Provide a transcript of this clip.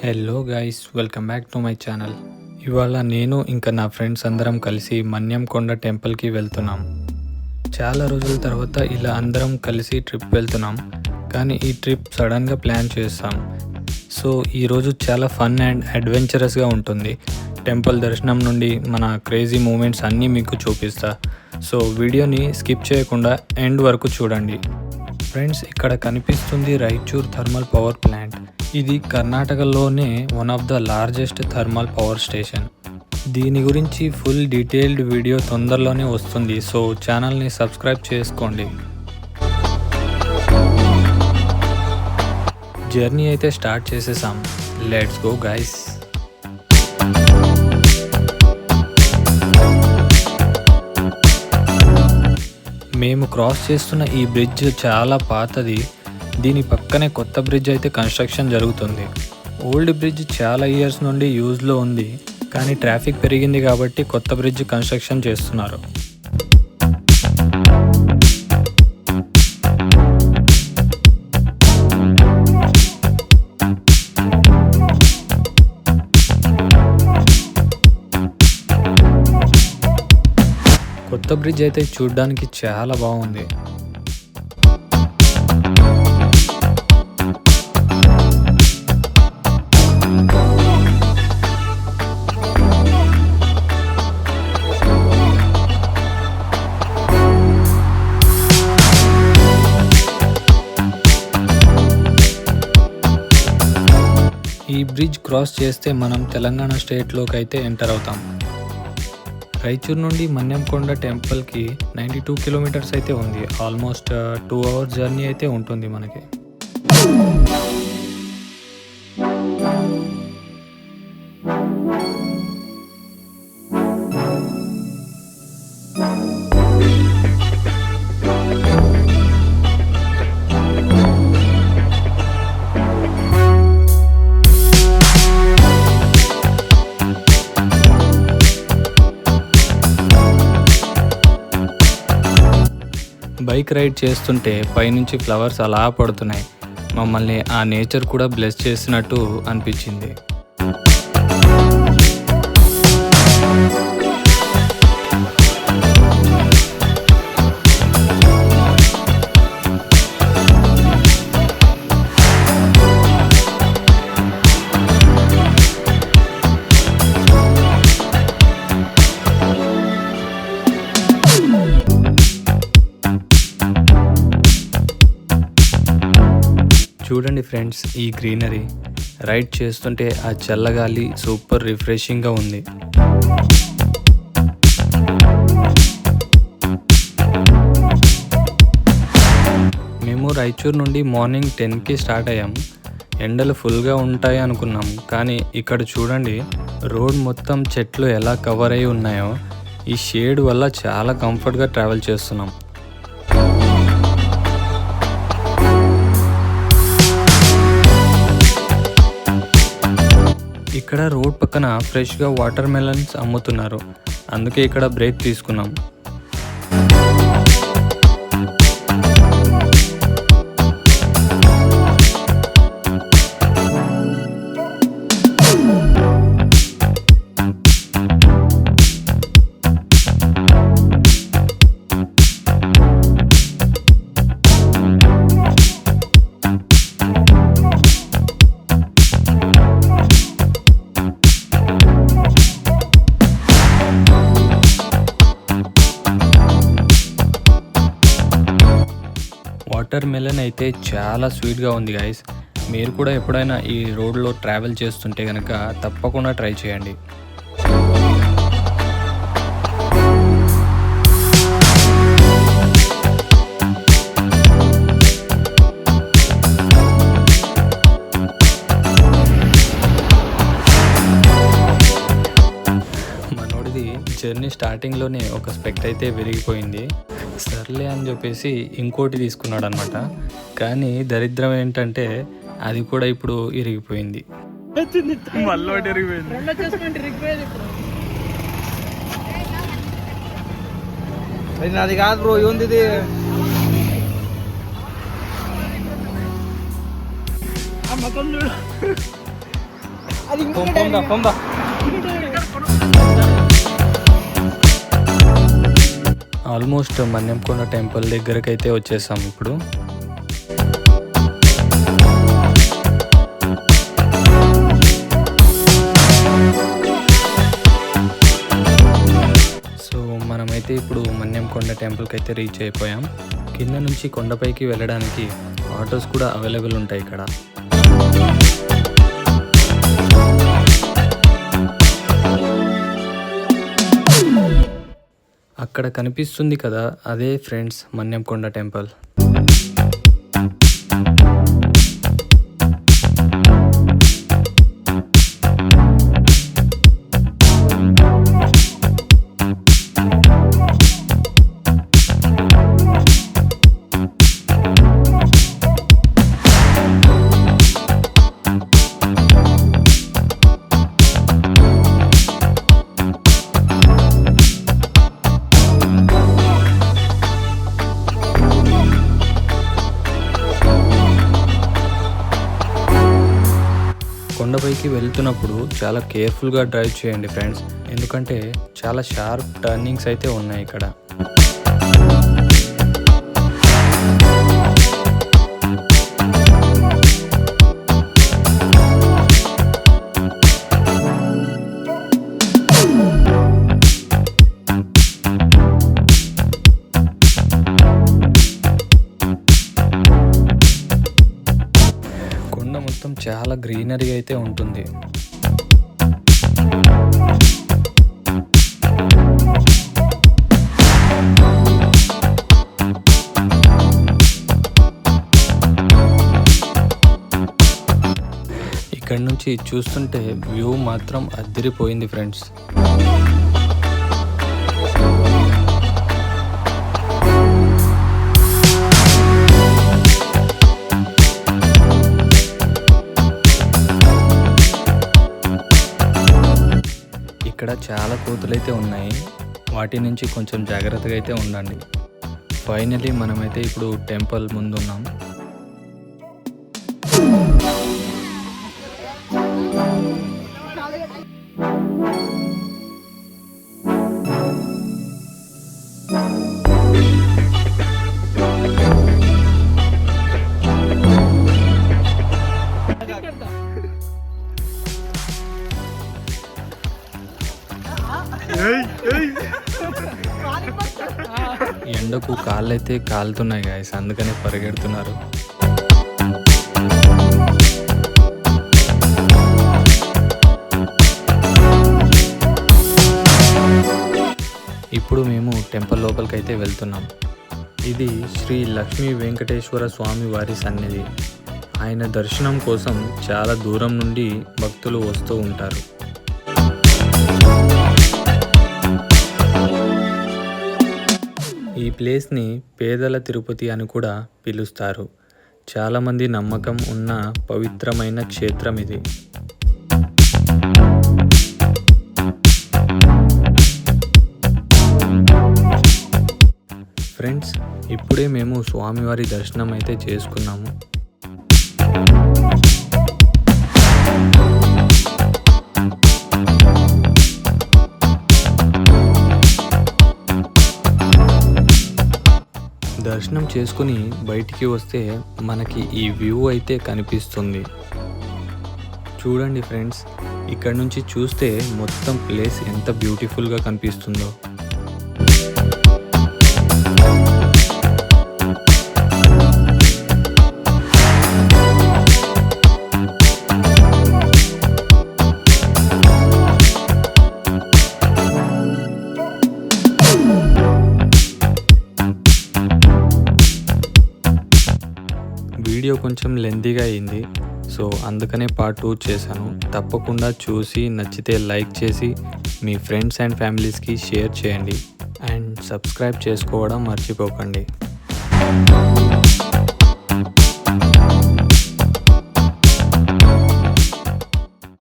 Hello guys, welcome back to my channel. ఇవాళ నేను ఇంకా నా ఫ్రెండ్స్ అందరం కలిసి మన్యంకొండ టెంపుల్కి వెళ్తున్నాం. చాలా రోజుల తర్వాత ఇలా అందరం కలిసి ట్రిప్ వెళ్తున్నాం. కానీ ఈ ట్రిప్ సడన్గా ప్లాన్ చేస్తాం. సో ఈరోజు చాలా ఫన్ అండ్ అడ్వెంచరస్గా ఉంటుంది. టెంపుల్ దర్శనం నుండి మన క్రేజీ మూమెంట్స్ అన్నీ మీకు చూపిస్తా. సో వీడియోని స్కిప్ చేయకుండా ఎండ్ వరకు చూడండి. ఫ్రెండ్స్, ఇక్కడ కనిపిస్తుంది రాయచూర్ థర్మల్ పవర్ ప్లాంట్. ఇది కర్ణాటకలోనే one of the largest thermal power station. దీని గురించి ఫుల్ డీటెయిల్డ్ వీడియో తొందరలోనే వస్తుంది. సో ఛానల్ని సబ్స్క్రైబ్ చేసుకోండి. జర్నీ అయితే స్టార్ట్ చేసేసాం. Let's go guys. మేము క్రాస్ చేస్తున్న ఈ బ్రిడ్జ్ చాలా పాతది. దీని పక్కనే కొత్త బ్రిడ్జ్ అయితే కన్స్ట్రక్షన్ జరుగుతుంది. ఓల్డ్ బ్రిడ్జ్ చాలా ఇయర్స్ నుండి యూజ్లో ఉంది, కానీ ట్రాఫిక్ పెరిగింది కాబట్టి కొత్త బ్రిడ్జ్ కన్స్ట్రక్షన్ చేస్తున్నారు. కొత్త బ్రిడ్జ్ అయితే చూడడానికి చాలా బాగుంది. ఈ బ్రిడ్జ్ క్రాస్ చేస్తే మనం తెలంగాణ స్టేట్లోకి అయితే ఎంటర్ అవుతాం. రాయచూర్ నుండి మన్యంకొండ టెంపుల్కి 92 కిలోమీటర్స్ అయితే ఉంది. ఆల్మోస్ట్ 2 hours జర్నీ అయితే ఉంటుంది మనకి. బైక్ రైడ్ చేస్తుంటే పైనుంచి ఫ్లవర్స్ అలా పడుతున్నాయి. మమ్మల్ని ఆ నేచర్ కూడా బ్లెస్ చేసినట్టు అనిపించింది. చూడండి ఫ్రెండ్స్, ఈ గ్రీనరీ రైడ్ చేస్తుంటే ఆ చల్లగాలి సూపర్ రిఫ్రెషింగ్గా ఉంది. మేము రాయచూర్ నుండి మార్నింగ్ 10కి స్టార్ట్ అయ్యాం. ఎండలు ఫుల్గా ఉంటాయి అనుకున్నాం, కానీ ఇక్కడ చూడండి రోడ్ మొత్తం చెట్లు ఎలా కవర్ అయి ఉన్నాయో. ఈ షేడ్ వల్ల చాలా కంఫర్ట్గా ట్రావెల్ చేస్తున్నాం. ఇక్కడ రోడ్ పక్కన ఫ్రెష్గా వాటర్ మెలన్స్ అమ్ముతున్నారు. అందుకే ఇక్కడ బ్రేక్ తీసుకున్నాం. వాటర్ మెలన్ అయితే చాలా స్వీట్గా ఉంది గైస్. మీరు కూడా ఎప్పుడైనా ఈ రోడ్లో ట్రావెల్ చేస్తుంటే కనుక తప్పకుండా ట్రై చేయండి. మనోడిది జర్నీ స్టార్టింగ్లోనే ఒక స్పెక్ట్ అయితే విరిగిపోయింది. సర్లే అని చెప్పేసి ఇంకోటి తీసుకున్నాడు అనమాట. కానీ దరిద్రం ఏంటంటే అది కూడా ఇప్పుడు ఇరిగిపోయింది. అది కాదు బ్రో, ఏంది పొందా ఆల్మోస్ట్ మన్యంకొండ టెంపుల్ దగ్గరకు అయితే వచ్చేసాం ఇప్పుడు. సో మనమైతే ఇప్పుడు మన్యంకొండ టెంపుల్కి అయితే రీచ్ అయిపోయాం. కింద నుంచి కొండపైకి వెళ్ళడానికి ఆటోస్ కూడా అవైలబుల్ ఉంటాయి ఇక్కడ. అక్కడ కనిపిస్తుంది కదా, అదే ఫ్రెండ్స్ మన్యంకొండ టెంపుల్. కొండపైకి వెళ్తున్నప్పుడు చాలా కేర్ఫుల్గా డ్రైవ్ చేయండి ఫ్రెండ్స్, ఎందుకంటే చాలా షార్ప్ టర్నింగ్స్ అయితే ఉన్నాయి ఇక్కడ. మొత్తం చాలా గ్రీనరీ అయితే ఉంటుంది. ఇక్కడ నుంచి చూస్తుంటే వ్యూ మాత్రం అదిరిపోయింది ఫ్రెండ్స్. ఇక్కడ చాలా కోతులైతే ఉన్నాయి, వాటి నుంచి కొంచెం జాగ్రత్తగా అయితే ఉండండి. ఫైనలీ మనమైతే ఇప్పుడు టెంపుల్ ముందున్నాం. ఎండకు కాళ్ళైతే కాలుతున్నాయి గాయస్, అందుకనే పరిగెడుతున్నారు. ఇప్పుడు మేము టెంపుల్ లోపలికి అయితే వెళ్తున్నాం. ఇది శ్రీ లక్ష్మీ వెంకటేశ్వర స్వామి వారి సన్నిధి. ఆయన దర్శనం కోసం చాలా దూరం నుండి భక్తులు వస్తూ ఉంటారు. ఈ ప్లేస్ని పేదల తిరుపతి అని కూడా పిలుస్తారు. చాలామంది నమ్మకం ఉన్న పవిత్రమైన క్షేత్రం ఇది. ఫ్రెండ్స్, ఇప్పుడే మేము స్వామివారి దర్శనం అయితే చేసుకున్నాము. దర్శనం చేసుకుని బయటికి వస్తే మనకి ఈ వ్యూ అయితే కనిపిస్తుంది. చూడండి ఫ్రెండ్స్, ఇక్కడ నుంచి చూస్తే మొత్తం ప్లేస్ ఎంత బ్యూటిఫుల్గా కనిపిస్తుందో. వీడియో కొంచెం లెంతీగా అయింది, సో అందుకనే పార్ట్ 2 చేశాను. తప్పకుండా చూసి నచ్చితే లైక్ చేసి మీ ఫ్రెండ్స్ అండ్ ఫ్యామిలీస్కి షేర్ చేయండి అండ్ సబ్స్క్రైబ్ చేసుకోవడం మర్చిపోకండి.